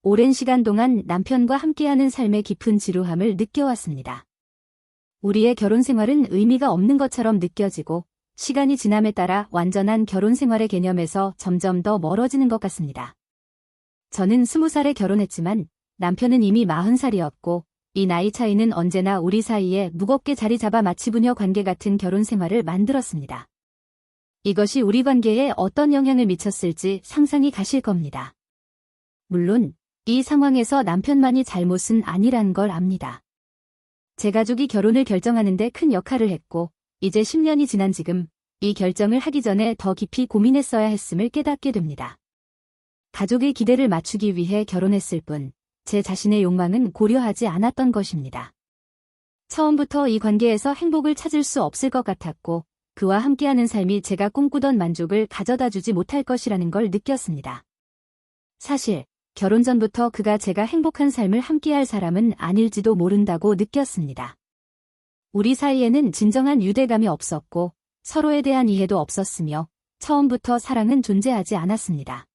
오랜 시간 동안 남편과 함께하는 삶의 깊은 지루함을 느껴왔습니다. 우리의 결혼 생활은 의미가 없는 것처럼 느껴지고 시간이 지남에 따라 완전한 결혼 생활의 개념에서 점점 더 멀어지는 것 같습니다. 저는 20살에 결혼했지만 남편은 이미 40살이었고 이 나이 차이는 언제나 우리 사이에 무겁게 자리 잡아 마치 부녀 관계 같은 결혼 생활을 만들었습니다. 이것이 우리 관계에 어떤 영향을 미쳤을지 상상이 가실 겁니다. 물론 이 상황에서 남편만이 잘못은 아니란 걸 압니다. 제 가족이 결혼을 결정하는 데 큰 역할을 했고 이제 10년이 지난 지금 이 결정을 하기 전에 더 깊이 고민했어야 했음을 깨닫게 됩니다. 가족의 기대를 맞추기 위해 결혼했을 뿐 제 자신의 욕망은 고려하지 않았던 것입니다. 처음부터 이 관계에서 행복을 찾을 수 없을 것 같았고 그와 함께하는 삶이 제가 꿈꾸던 만족을 가져다주지 못할 것이라는 걸 느꼈습니다. 사실 결혼 전부터 그가 제가 행복한 삶을 함께할 사람은 아닐지도 모른다고 느꼈습니다. 우리 사이에는 진정한 유대감이 없었고 서로에 대한 이해도 없었으며 처음부터 사랑은 존재하지 않았습니다.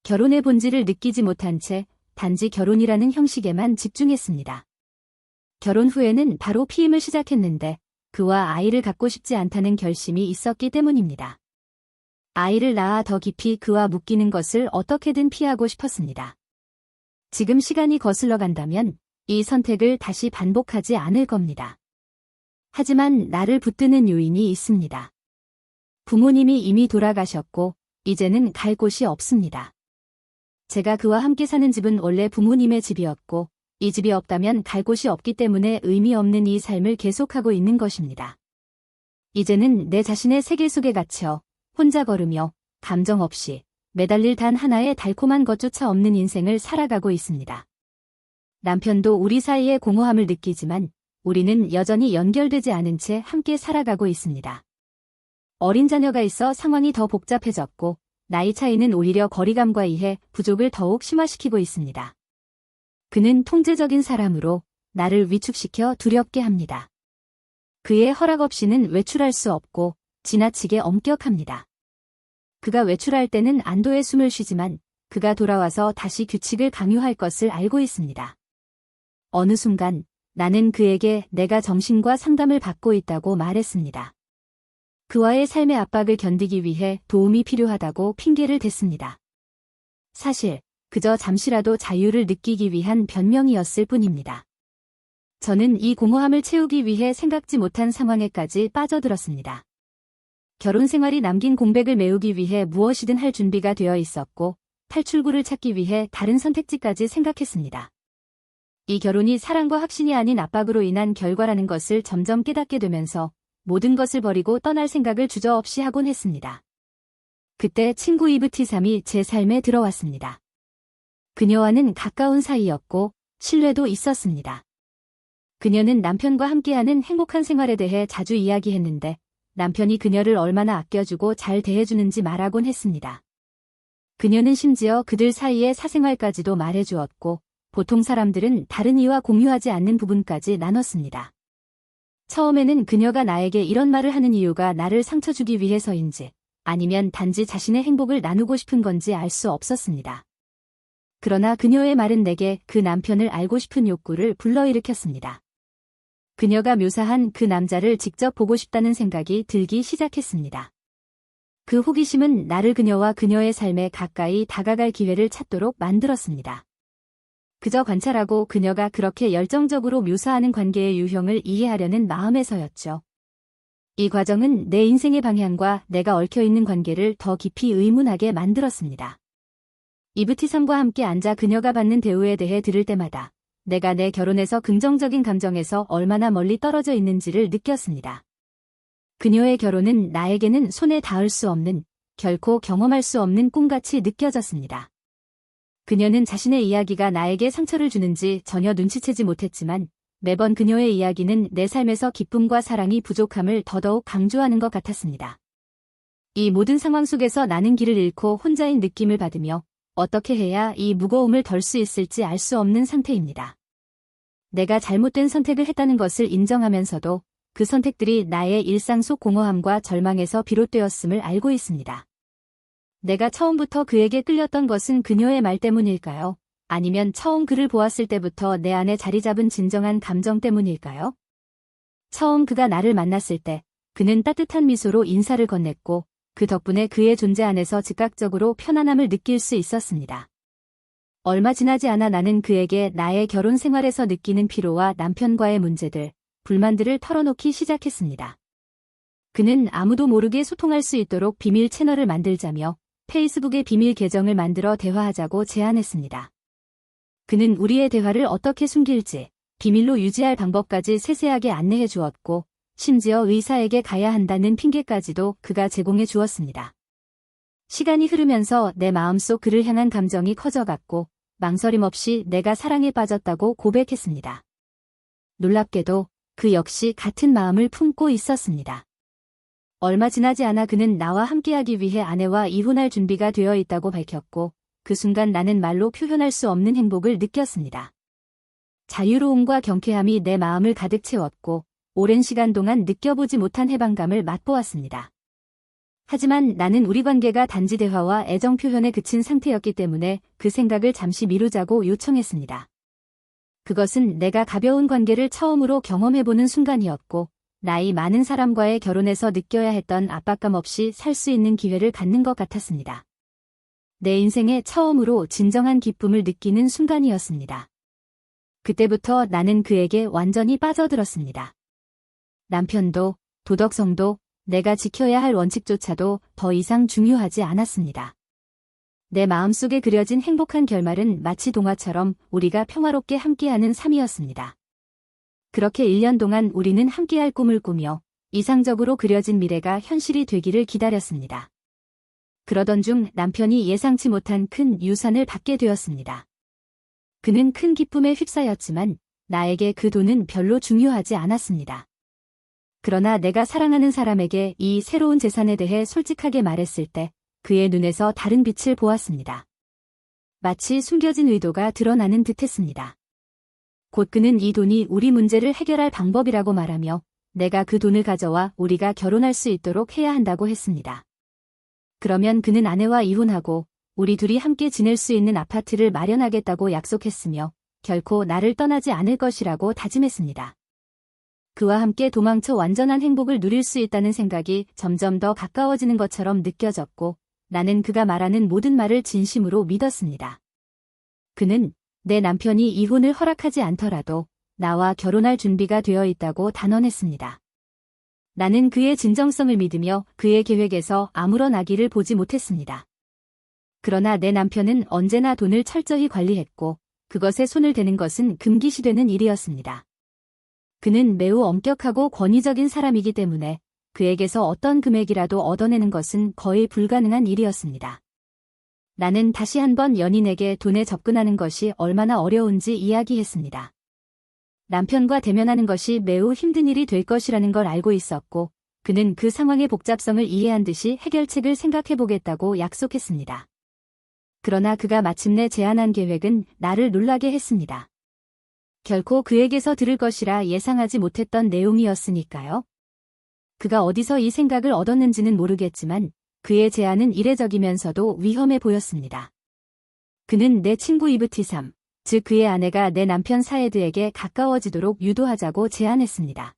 결혼의 본질을 느끼지 못한 채 단지 결혼이라는 형식에만 집중했습니다. 결혼 후에는 바로 피임을 시작했는데 그와 아이를 갖고 싶지 않다는 결심이 있었기 때문입니다. 아이를 낳아 더 깊이 그와 묶이는 것을 어떻게든 피하고 싶었습니다. 지금 시간이 거슬러 간다면 이 선택을 다시 반복하지 않을 겁니다. 하지만 나를 붙드는 요인이 있습니다. 부모님이 이미 돌아가셨고 이제는 갈 곳이 없습니다. 제가 그와 함께 사는 집은 원래 부모님의 집이었고 이 집이 없다면 갈 곳이 없기 때문에 의미 없는 이 삶을 계속하고 있는 것입니다. 이제는 내 자신의 세계 속에 갇혀 혼자 걸으며 감정 없이 매달릴 단 하나의 달콤한 것조차 없는 인생을 살아가고 있습니다. 남편도 우리 사이의 공허함을 느끼지만 우리는 여전히 연결되지 않은 채 함께 살아가고 있습니다. 어린 자녀가 있어 상황이 더 복잡해졌고 나이 차이는 오히려 거리감과 이해, 부족을 더욱 심화시키고 있습니다. 그는 통제적인 사람으로 나를 위축시켜 두렵게 합니다. 그의 허락 없이는 외출할 수 없고 지나치게 엄격합니다. 그가 외출할 때는 안도의 숨을 쉬지만 그가 돌아와서 다시 규칙을 강요할 것을 알고 있습니다. 어느 순간 나는 그에게 내가 정신과 상담을 받고 있다고 말했습니다. 그와의 삶의 압박을 견디기 위해 도움이 필요하다고 핑계를 댔습니다. 사실 그저 잠시라도 자유를 느끼기 위한 변명이었을 뿐입니다. 저는 이 공허함을 채우기 위해 생각지 못한 상황에까지 빠져들었습니다. 결혼 생활이 남긴 공백을 메우기 위해 무엇이든 할 준비가 되어 있었고 탈출구를 찾기 위해 다른 선택지까지 생각했습니다. 이 결혼이 사랑과 확신이 아닌 압박으로 인한 결과라는 것을 점점 깨닫게 되면서 모든 것을 버리고 떠날 생각을 주저없이 하곤 했습니다. 그때 친구 이브티삼이 제 삶에 들어왔습니다. 그녀와는 가까운 사이였고 신뢰도 있었습니다. 그녀는 남편과 함께하는 행복한 생활에 대해 자주 이야기했는데 남편이 그녀를 얼마나 아껴주고 잘 대해주는지 말하곤 했습니다. 그녀는 심지어 그들 사이의 사생활까지도 말해주었고 보통 사람들은 다른 이와 공유하지 않는 부분까지 나눴습니다. 처음에는 그녀가 나에게 이런 말을 하는 이유가 나를 상처 주기 위해서인지 아니면 단지 자신의 행복을 나누고 싶은 건지 알 수 없었습니다. 그러나 그녀의 말은 내게 그 남편을 알고 싶은 욕구를 불러일으켰습니다. 그녀가 묘사한 그 남자를 직접 보고 싶다는 생각이 들기 시작했습니다. 그 호기심은 나를 그녀와 그녀의 삶에 가까이 다가갈 기회를 찾도록 만들었습니다. 그저 관찰하고 그녀가 그렇게 열정적으로 묘사하는 관계의 유형을 이해하려는 마음에서였죠. 이 과정은 내 인생의 방향과 내가 얽혀있는 관계를 더 깊이 의문하게 만들었습니다. 이브티삼과 함께 앉아 그녀가 받는 대우에 대해 들을 때마다 내가 내 결혼에서 긍정적인 감정에서 얼마나 멀리 떨어져 있는지를 느꼈습니다. 그녀의 결혼은 나에게는 손에 닿을 수 없는, 결코 경험할 수 없는 꿈같이 느껴졌습니다. 그녀는 자신의 이야기가 나에게 상처를 주는지 전혀 눈치채지 못했지만 매번 그녀의 이야기는 내 삶에서 기쁨과 사랑이 부족함을 더더욱 강조하는 것 같았습니다. 이 모든 상황 속에서 나는 길을 잃고 혼자인 느낌을 받으며 어떻게 해야 이 무거움을 덜 수 있을지 알 수 없는 상태입니다. 내가 잘못된 선택을 했다는 것을 인정하면서도 그 선택들이 나의 일상 속 공허함과 절망에서 비롯되었음을 알고 있습니다. 내가 처음부터 그에게 끌렸던 것은 그녀의 말 때문일까요? 아니면 처음 그를 보았을 때부터 내 안에 자리 잡은 진정한 감정 때문일까요? 처음 그가 나를 만났을 때 그는 따뜻한 미소로 인사를 건넸고 그 덕분에 그의 존재 안에서 즉각적으로 편안함을 느낄 수 있었습니다. 얼마 지나지 않아 나는 그에게 나의 결혼 생활에서 느끼는 피로와 남편과의 문제들, 불만들을 털어놓기 시작했습니다. 그는 아무도 모르게 소통할 수 있도록 비밀 채널을 만들자며 페이스북에 비밀 계정을 만들어 대화하자고 제안했습니다. 그는 우리의 대화를 어떻게 숨길지, 비밀로 유지할 방법까지 세세하게 안내해 주었고, 심지어 의사에게 가야 한다는 핑계까지도 그가 제공해 주었습니다. 시간이 흐르면서 내 마음속 그를 향한 감정이 커져갔고, 망설임 없이 내가 사랑에 빠졌다고 고백했습니다. 놀랍게도 그 역시 같은 마음을 품고 있었습니다. 얼마 지나지 않아 그는 나와 함께하기 위해 아내와 이혼할 준비가 되어 있다고 밝혔고, 그 순간 나는 말로 표현할 수 없는 행복을 느꼈습니다. 자유로움과 경쾌함이 내 마음을 가득 채웠고, 오랜 시간 동안 느껴보지 못한 해방감을 맛보았습니다. 하지만 나는 우리 관계가 단지 대화와 애정 표현에 그친 상태였기 때문에 그 생각을 잠시 미루자고 요청했습니다. 그것은 내가 가벼운 관계를 처음으로 경험해보는 순간이었고, 나이 많은 사람과의 결혼에서 느껴야 했던 압박감 없이 살 수 있는 기회를 갖는 것 같았습니다. 내 인생에 처음으로 진정한 기쁨을 느끼는 순간이었습니다. 그때부터 나는 그에게 완전히 빠져들었습니다. 남편도, 도덕성도, 내가 지켜야 할 원칙조차도 더 이상 중요하지 않았습니다. 내 마음속에 그려진 행복한 결말은 마치 동화처럼 우리가 평화롭게 함께하는 삶이었습니다. 그렇게 1년 동안 우리는 함께할 꿈을 꾸며 이상적으로 그려진 미래가 현실이 되기를 기다렸습니다. 그러던 중 남편이 예상치 못한 큰 유산을 받게 되었습니다. 그는 큰 기쁨에 휩싸였지만 나에게 그 돈은 별로 중요하지 않았습니다. 그러나 내가 사랑하는 사람에게 이 새로운 재산에 대해 솔직하게 말했을 때 그의 눈에서 다른 빛을 보았습니다. 마치 숨겨진 의도가 드러나는 듯했습니다. 곧 그는 이 돈이 우리 문제를 해결할 방법이라고 말하며 내가 그 돈을 가져와 우리가 결혼할 수 있도록 해야 한다고 했습니다. 그러면 그는 아내와 이혼하고 우리 둘이 함께 지낼 수 있는 아파트를 마련하겠다고 약속했으며 결코 나를 떠나지 않을 것이라고 다짐했습니다. 그와 함께 도망쳐 완전한 행복을 누릴 수 있다는 생각이 점점 더 가까워지는 것처럼 느껴졌고 나는 그가 말하는 모든 말을 진심으로 믿었습니다. 그는 내 남편이 이혼을 허락하지 않더라도 나와 결혼할 준비가 되어 있다고 단언했습니다. 나는 그의 진정성을 믿으며 그의 계획에서 아무런 악의를 보지 못했습니다. 그러나 내 남편은 언제나 돈을 철저히 관리했고 그것에 손을 대는 것은 금기시되는 일이었습니다. 그는 매우 엄격하고 권위적인 사람이기 때문에 그에게서 어떤 금액이라도 얻어내는 것은 거의 불가능한 일이었습니다. 나는 다시 한번 연인에게 돈에 접근하는 것이 얼마나 어려운지 이야기했습니다. 남편과 대면하는 것이 매우 힘든 일이 될 것이라는 걸 알고 있었고 그는 그 상황의 복잡성을 이해한 듯이 해결책을 생각해보겠다고 약속했습니다. 그러나 그가 마침내 제안한 계획은 나를 놀라게 했습니다. 결코 그에게서 들을 것이라 예상하지 못했던 내용이었으니까요. 그가 어디서 이 생각을 얻었는지는 모르겠지만 그의 제안은 이례적이면서도 위험해 보였습니다. 그는 내 친구 이브티삼, 즉 그의 아내가 내 남편 사에드에게 가까워지도록 유도하자고 제안했습니다.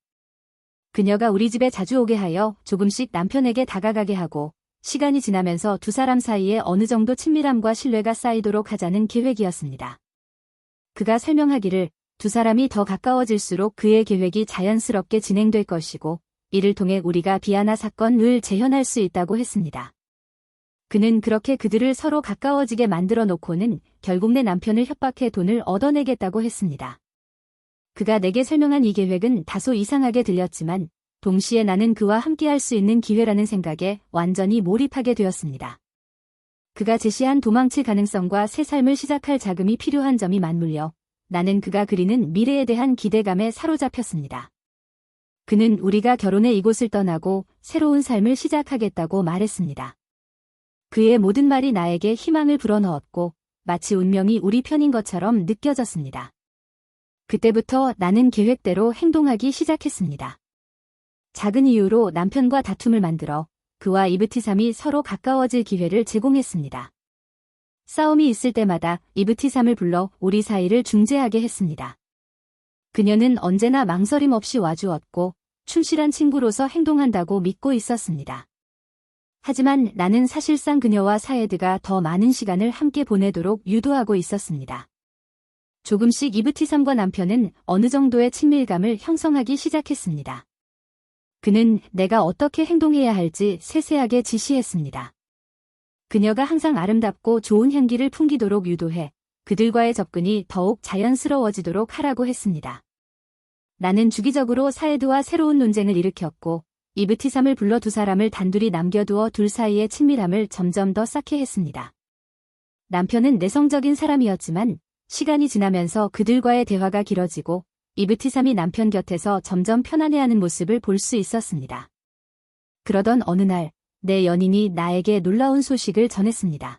그녀가 우리 집에 자주 오게 하여 조금씩 남편에게 다가가게 하고 시간이 지나면서 두 사람 사이에 어느 정도 친밀함과 신뢰가 쌓이도록 하자는 계획이었습니다. 그가 설명하기를 두 사람이 더 가까워질수록 그의 계획이 자연스럽게 진행될 것이고 이를 통해 우리가 비아나 사건을 재현할 수 있다고 했습니다. 그는 그렇게 그들을 서로 가까워지게 만들어 놓고는 결국 내 남편을 협박해 돈을 얻어내겠다고 했습니다. 그가 내게 설명한 이 계획은 다소 이상하게 들렸지만 동시에 나는 그와 함께할 수 있는 기회라는 생각에 완전히 몰입하게 되었습니다. 그가 제시한 도망칠 가능성과 새 삶을 시작할 자금이 필요한 점이 맞물려 나는 그가 그리는 미래에 대한 기대감에 사로잡혔습니다. 그는 우리가 결혼해 이곳을 떠나고 새로운 삶을 시작하겠다고 말했습니다. 그의 모든 말이 나에게 희망을 불어넣었고 마치 운명이 우리 편인 것처럼 느껴졌습니다. 그때부터 나는 계획대로 행동하기 시작했습니다. 작은 이유로 남편과 다툼을 만들어 그와 이브티삼이 서로 가까워질 기회를 제공했습니다. 싸움이 있을 때마다 이브티삼을 불러 우리 사이를 중재하게 했습니다. 그녀는 언제나 망설임 없이 와주었고 충실한 친구로서 행동한다고 믿고 있었습니다. 하지만 나는 사실상 그녀와 사헤드가 더 많은 시간을 함께 보내도록 유도하고 있었습니다. 조금씩 이브티삼과 남편은 어느 정도의 친밀감을 형성하기 시작했습니다. 그는 내가 어떻게 행동해야 할지 세세하게 지시했습니다. 그녀가 항상 아름답고 좋은 향기를 풍기도록 유도해 그들과의 접근이 더욱 자연스러워지도록 하라고 했습니다. 나는 주기적으로 사헤드와 새로운 논쟁을 일으켰고 이브티삼을 불러 두 사람을 단둘이 남겨두어 둘 사이의 친밀함을 점점 더 쌓게 했습니다. 남편은 내성적인 사람이었지만 시간이 지나면서 그들과의 대화가 길어지고 이브티삼이 남편 곁에서 점점 편안해하는 모습을 볼 수 있었습니다. 그러던 어느 날 내 연인이 나에게 놀라운 소식을 전했습니다.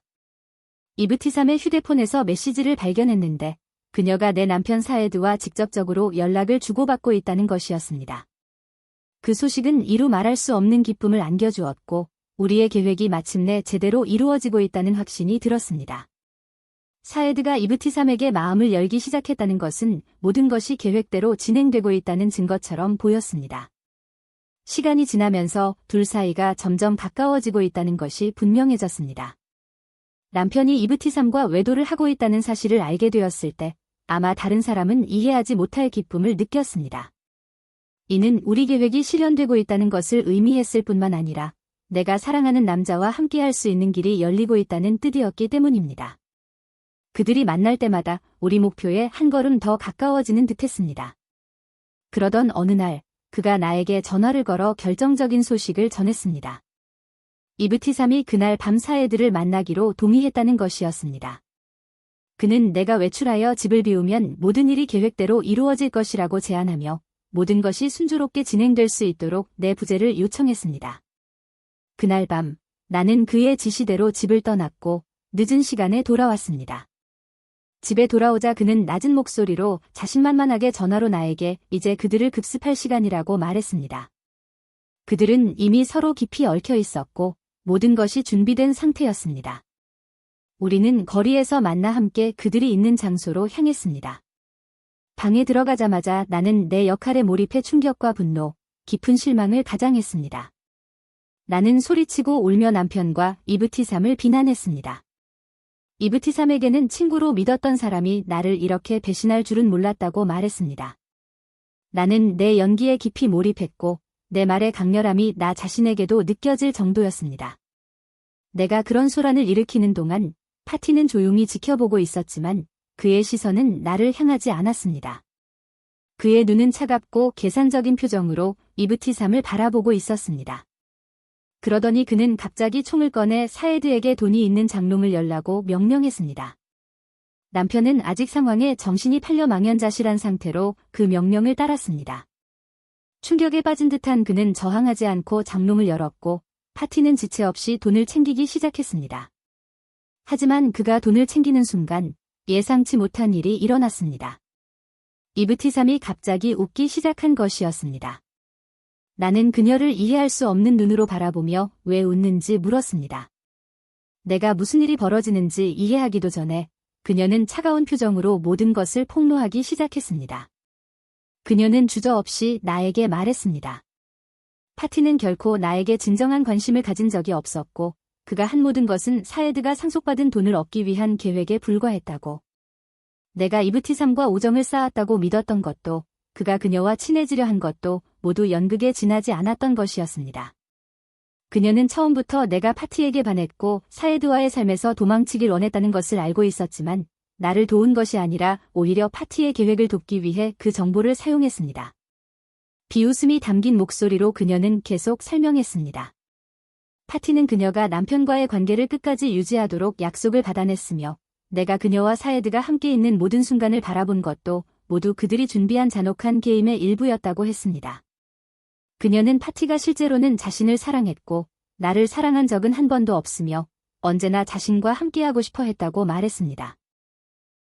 이브티삼의 휴대폰에서 메시지를 발견했는데 그녀가 내 남편 사헤드와 직접적으로 연락을 주고받고 있다는 것이었습니다. 그 소식은 이루 말할 수 없는 기쁨을 안겨주었고 우리의 계획이 마침내 제대로 이루어지고 있다는 확신이 들었습니다. 사헤드가 이브티삼에게 마음을 열기 시작했다는 것은 모든 것이 계획대로 진행되고 있다는 증거처럼 보였습니다. 시간이 지나면서 둘 사이가 점점 가까워지고 있다는 것이 분명해졌습니다. 남편이 이브티삼과 외도를 하고 있다는 사실을 알게 되었을 때 아마 다른 사람은 이해하지 못할 기쁨을 느꼈습니다. 이는 우리 계획이 실현되고 있다는 것을 의미했을 뿐만 아니라 내가 사랑하는 남자와 함께할 수 있는 길이 열리고 있다는 뜻이었기 때문입니다. 그들이 만날 때마다 우리 목표에 한 걸음 더 가까워지는 듯했습니다. 그러던 어느 날 그가 나에게 전화를 걸어 결정적인 소식을 전했습니다. 이브티삼이 그날 밤 사헤드를 만나기로 동의했다는 것이었습니다. 그는 내가 외출하여 집을 비우면 모든 일이 계획대로 이루어질 것이라고 제안하며 모든 것이 순조롭게 진행될 수 있도록 내 부재를 요청했습니다. 그날 밤 나는 그의 지시대로 집을 떠났고 늦은 시간에 돌아왔습니다. 집에 돌아오자 그는 낮은 목소리로 자신만만하게 전화로 나에게 이제 그들을 급습할 시간이라고 말했습니다. 그들은 이미 서로 깊이 얽혀 있었고 모든 것이 준비된 상태였습니다. 우리는 거리에서 만나 함께 그들이 있는 장소로 향했습니다. 방에 들어가자마자 나는 내 역할에 몰입해 충격과 분노, 깊은 실망을 가장했습니다. 나는 소리치고 울며 남편과 이브티삼을 비난했습니다. 이브티삼에게는 친구로 믿었던 사람이 나를 이렇게 배신할 줄은 몰랐다고 말했습니다. 나는 내 연기에 깊이 몰입했고 내 말의 강렬함이 나 자신에게도 느껴질 정도였습니다. 내가 그런 소란을 일으키는 동안 파티는 조용히 지켜보고 있었지만 그의 시선은 나를 향하지 않았습니다. 그의 눈은 차갑고 계산적인 표정으로 이브티삼을 바라보고 있었습니다. 그러더니 그는 갑자기 총을 꺼내 사헤드에게 돈이 있는 장롱을 열라고 명령했습니다. 남편은 아직 상황에 정신이 팔려 망연자실한 상태로 그 명령을 따랐습니다. 충격에 빠진 듯한 그는 저항하지 않고 장롱을 열었고 파티는 지체 없이 돈을 챙기기 시작했습니다. 하지만 그가 돈을 챙기는 순간 예상치 못한 일이 일어났습니다. 이브티삼이 갑자기 웃기 시작한 것이었습니다. 나는 그녀를 이해할 수 없는 눈으로 바라보며 왜 웃는지 물었습니다. 내가 무슨 일이 벌어지는지 이해하기도 전에 그녀는 차가운 표정으로 모든 것을 폭로하기 시작했습니다. 그녀는 주저없이 나에게 말했습니다. 파티는 결코 나에게 진정한 관심을 가진 적이 없었고 그가 한 모든 것은 사헤드가 상속받은 돈을 얻기 위한 계획에 불과했다고. 내가 이브티삼과 우정을 쌓았다고 믿었던 것도 그가 그녀와 친해지려 한 것도 모두 연극에 지나지 않았던 것이었습니다. 그녀는 처음부터 내가 파티에게 반했고 사헤드와의 삶에서 도망치길 원했다는 것을 알고 있었지만 나를 도운 것이 아니라 오히려 파티의 계획을 돕기 위해 그 정보를 사용했습니다. 비웃음이 담긴 목소리로 그녀는 계속 설명했습니다. 파티는 그녀가 남편과의 관계를 끝까지 유지하도록 약속을 받아냈으며 내가 그녀와 사헤드가 함께 있는 모든 순간을 바라본 것도 모두 그들이 준비한 잔혹한 게임의 일부였다고 했습니다. 그녀는 파티가 실제로는 자신을 사랑했고 나를 사랑한 적은 한 번도 없으며 언제나 자신과 함께하고 싶어 했다고 말했습니다.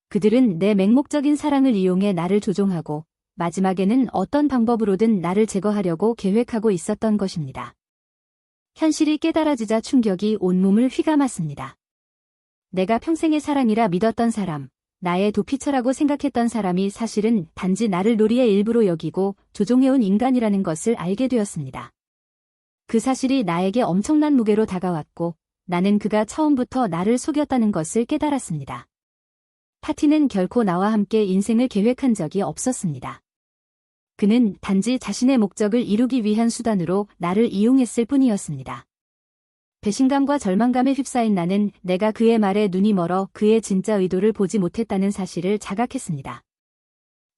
그들은 내 맹목적인 사랑을 이용해 나를 조종하고 마지막에는 어떤 방법으로든 나를 제거하려고 계획하고 있었던 것입니다. 현실이 깨달아지자 충격이 온몸을 휘감았습니다. 내가 평생의 사랑이라 믿었던 사람, 나의 도피처라고 생각했던 사람이 사실은 단지 나를 놀이의 일부로 여기고 조종해온 인간이라는 것을 알게 되었습니다. 그 사실이 나에게 엄청난 무게로 다가왔고 나는 그가 처음부터 나를 속였다는 것을 깨달았습니다. 파티는 결코 나와 함께 인생을 계획한 적이 없었습니다. 그는 단지 자신의 목적을 이루기 위한 수단으로 나를 이용했을 뿐이었습니다. 배신감과 절망감에 휩싸인 나는 내가 그의 말에 눈이 멀어 그의 진짜 의도를 보지 못했다는 사실을 자각했습니다.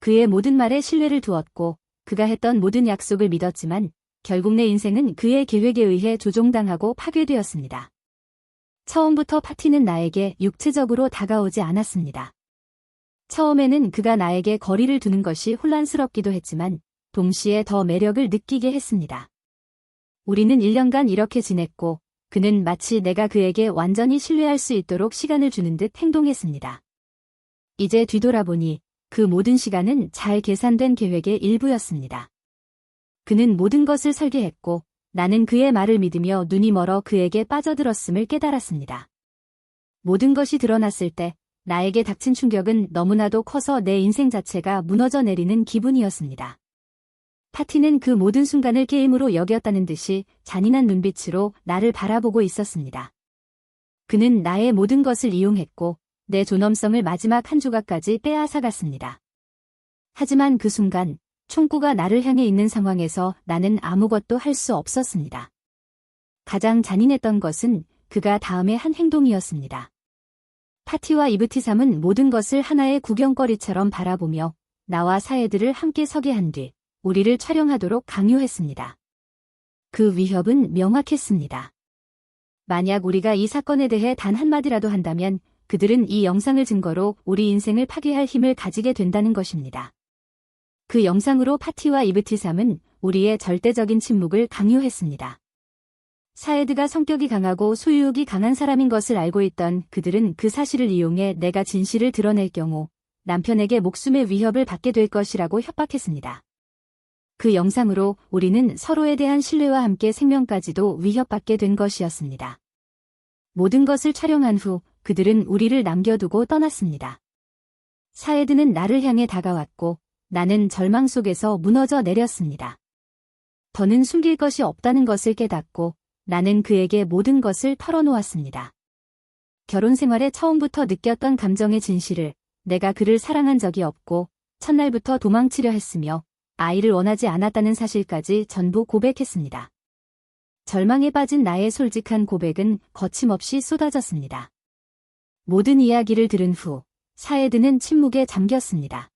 그의 모든 말에 신뢰를 두었고 그가 했던 모든 약속을 믿었지만 결국 내 인생은 그의 계획에 의해 조종당하고 파괴되었습니다. 처음부터 파티는 나에게 육체적으로 다가오지 않았습니다. 처음에는 그가 나에게 거리를 두는 것이 혼란스럽기도 했지만 동시에 더 매력을 느끼게 했습니다. 우리는 1년간 이렇게 지냈고 그는 마치 내가 그에게 완전히 신뢰할 수 있도록 시간을 주는 듯 행동했습니다. 이제 뒤돌아보니 그 모든 시간은 잘 계산된 계획의 일부였습니다. 그는 모든 것을 설계했고 나는 그의 말을 믿으며 눈이 멀어 그에게 빠져들었음을 깨달았습니다. 모든 것이 드러났을 때 나에게 닥친 충격은 너무나도 커서 내 인생 자체가 무너져 내리는 기분이었습니다. 파티는 그 모든 순간을 게임으로 여겼다는 듯이 잔인한 눈빛으로 나를 바라보고 있었습니다. 그는 나의 모든 것을 이용했고 내 존엄성을 마지막 한 조각까지 빼앗아갔습니다. 하지만 그 순간 총구가 나를 향해 있는 상황에서 나는 아무것도 할 수 없었습니다. 가장 잔인했던 것은 그가 다음에 한 행동이었습니다. 파티와 이브티삼은 모든 것을 하나의 구경거리처럼 바라보며 나와 사애들을 함께 서게 한 뒤 우리를 촬영하도록 강요했습니다. 그 위협은 명확했습니다. 만약 우리가 이 사건에 대해 단 한마디라도 한다면 그들은 이 영상을 증거로 우리 인생을 파괴할 힘을 가지게 된다는 것입니다. 그 영상으로 파티와 이브티삼은 우리의 절대적인 침묵을 강요했습니다. 사에드가 성격이 강하고 소유욕이 강한 사람인 것을 알고 있던 그들은 그 사실을 이용해 내가 진실을 드러낼 경우 남편에게 목숨의 위협을 받게 될 것이라고 협박했습니다. 그 영상으로 우리는 서로에 대한 신뢰와 함께 생명까지도 위협받게 된 것이었습니다. 모든 것을 촬영한 후 그들은 우리를 남겨두고 떠났습니다. 사에드는 나를 향해 다가왔고 나는 절망 속에서 무너져 내렸습니다. 더는 숨길 것이 없다는 것을 깨닫고 나는 그에게 모든 것을 털어놓았습니다. 결혼 생활에 처음부터 느꼈던 감정의 진실을 내가 그를 사랑한 적이 없고 첫날부터 도망치려 했으며 아이를 원하지 않았다는 사실까지 전부 고백했습니다. 절망에 빠진 나의 솔직한 고백은 거침없이 쏟아졌습니다. 모든 이야기를 들은 후 사에드는 침묵에 잠겼습니다.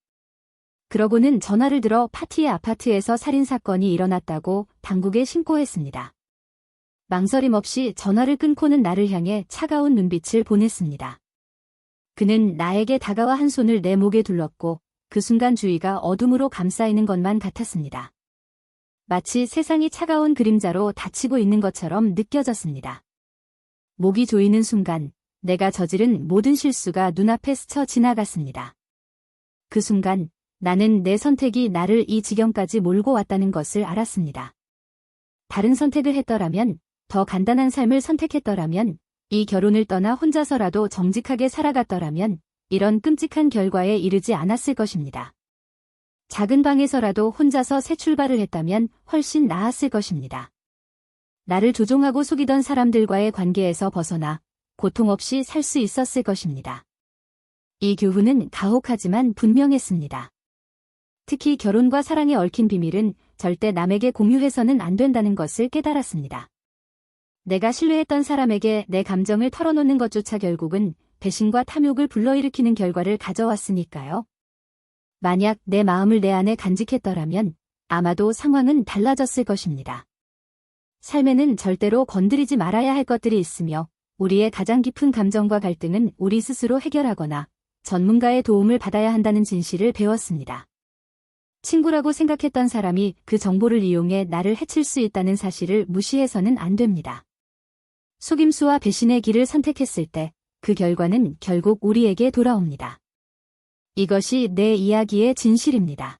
그러고는 전화를 들어 파티의 아파트에서 살인사건이 일어났다고 당국에 신고했습니다. 망설임 없이 전화를 끊고는 나를 향해 차가운 눈빛을 보냈습니다. 그는 나에게 다가와 한 손을 내 목에 둘렀고 그 순간 주위가 어둠으로 감싸이는 것만 같았습니다. 마치 세상이 차가운 그림자로 닫히고 있는 것처럼 느껴졌습니다. 목이 조이는 순간 내가 저지른 모든 실수가 눈앞에 스쳐 지나갔습니다. 그 순간 나는 내 선택이 나를 이 지경까지 몰고 왔다는 것을 알았습니다. 다른 선택을 했더라면, 더 간단한 삶을 선택했더라면, 이 결혼을 떠나 혼자서라도 정직하게 살아갔더라면 이런 끔찍한 결과에 이르지 않았을 것입니다. 작은 방에서라도 혼자서 새 출발을 했다면 훨씬 나았을 것입니다. 나를 조종하고 속이던 사람들과의 관계에서 벗어나 고통 없이 살 수 있었을 것입니다. 이 교훈은 가혹하지만 분명했습니다. 특히 결혼과 사랑에 얽힌 비밀은 절대 남에게 공유해서는 안 된다는 것을 깨달았습니다. 내가 신뢰했던 사람에게 내 감정을 털어놓는 것조차 결국은 배신과 탐욕을 불러일으키는 결과를 가져왔으니까요. 만약 내 마음을 내 안에 간직했더라면 아마도 상황은 달라졌을 것입니다. 삶에는 절대로 건드리지 말아야 할 것들이 있으며 우리의 가장 깊은 감정과 갈등은 우리 스스로 해결하거나 전문가의 도움을 받아야 한다는 진실을 배웠습니다. 친구라고 생각했던 사람이 그 정보를 이용해 나를 해칠 수 있다는 사실을 무시해서는 안 됩니다. 속임수와 배신의 길을 선택했을 때 그 결과는 결국 우리에게 돌아옵니다. 이것이 내 이야기의 진실입니다.